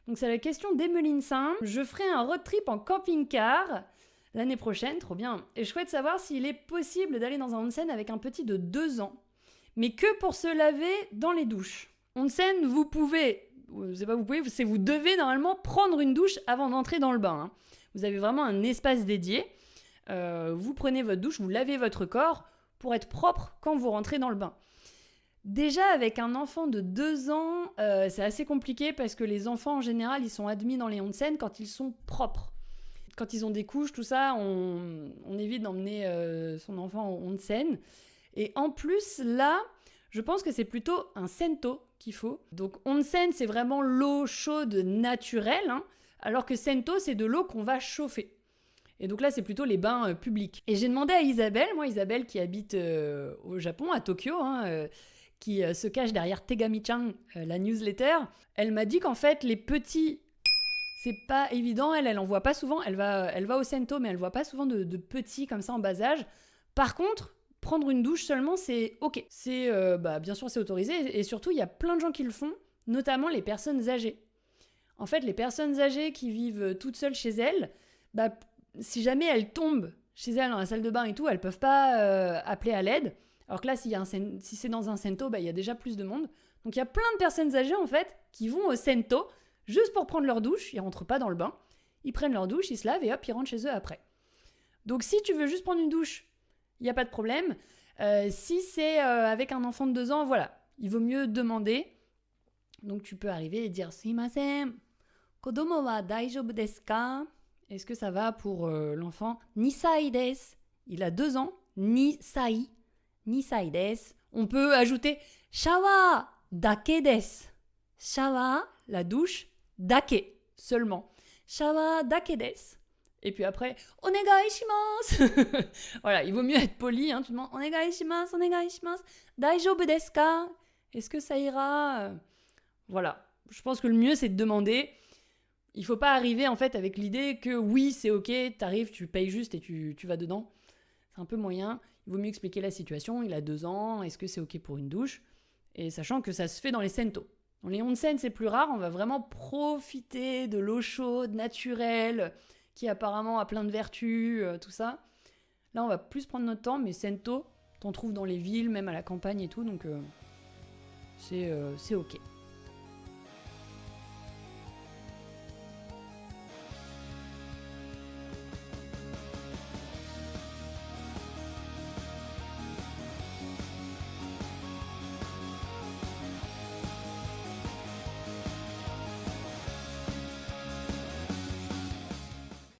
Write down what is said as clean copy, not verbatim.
Donc c'est la question d'Emeline-Saint. Je ferai un road trip en camping-car l'année prochaine, trop bien. Et je souhaite savoir s'il est possible d'aller dans un onsen avec un petit de 2 ans, mais que pour se laver dans les douches. Onsen, vous pouvez, c'est pas vous pouvez, c'est vous devez normalement prendre une douche avant d'entrer dans le bain. Vous avez vraiment un espace dédié. Vous prenez votre douche, vous lavez votre corps pour être propre quand vous rentrez dans le bain. Déjà, avec un enfant de 2 ans, c'est assez compliqué parce que les enfants, en général, ils sont admis dans les onsen quand ils sont propres. Quand ils ont des couches, tout ça, on évite d'emmener son enfant au onsen. Et en plus, là, je pense que c'est plutôt un sento qu'il faut. Donc, onsen, c'est vraiment l'eau chaude naturelle, alors que sento, c'est de l'eau qu'on va chauffer. Et donc là, c'est plutôt les bains publics. Et j'ai demandé à Isabelle qui habite au Japon, à Tokyo, qui se cache derrière Tegami-chan, la newsletter. Elle m'a dit qu'en fait, les petits, c'est pas évident. Elle en voit pas souvent. Elle va au sento, mais elle voit pas souvent de petits comme ça en bas âge. Par contre, prendre une douche seulement, c'est ok. C'est, bien sûr, c'est autorisé. Et surtout, il y a plein de gens qui le font, notamment les personnes âgées. En fait, les personnes âgées qui vivent toutes seules chez elles, si jamais elles tombent chez elles dans la salle de bain et tout, elles peuvent pas appeler à l'aide. Alors que là, si c'est dans un sento, il y a déjà plus de monde. Donc il y a plein de personnes âgées en fait qui vont au sento juste pour prendre leur douche. Ils rentrent pas dans le bain. Ils prennent leur douche, ils se lavent et hop, ils rentrent chez eux après. Donc si tu veux juste prendre une douche, il n'y a pas de problème. Si c'est avec un enfant de 2 ans, voilà, il vaut mieux demander. Donc tu peux arriver et dire « Sumimasen, kodomo wa daijoubu desu ka ?» Est-ce que ça va pour l'enfant ? Nisai desu. Il a 2 ans. Nisai desu. On peut ajouter shawa dake desu. Shawa, la douche, dake, seulement. Shawa dake desu. Et puis après, onegai shimasu. Voilà, il vaut mieux être poli. Tu demandes onegai shimasu. Daijoubu desu ka ? Est-ce que ça ira ? Voilà. Je pense que le mieux, c'est de demander. Il faut pas arriver en fait avec l'idée que oui, c'est ok, t'arrives, tu payes juste et tu vas dedans. C'est un peu moyen. Il vaut mieux expliquer la situation. Il a 2 ans, est-ce que c'est ok pour une douche ? Et sachant que ça se fait dans les sento. Dans les onsen, c'est plus rare. On va vraiment profiter de l'eau chaude, naturelle, qui apparemment a plein de vertus, tout ça. Là, on va plus prendre notre temps, mais sento, t'en trouves dans les villes, même à la campagne et tout, donc c'est ok.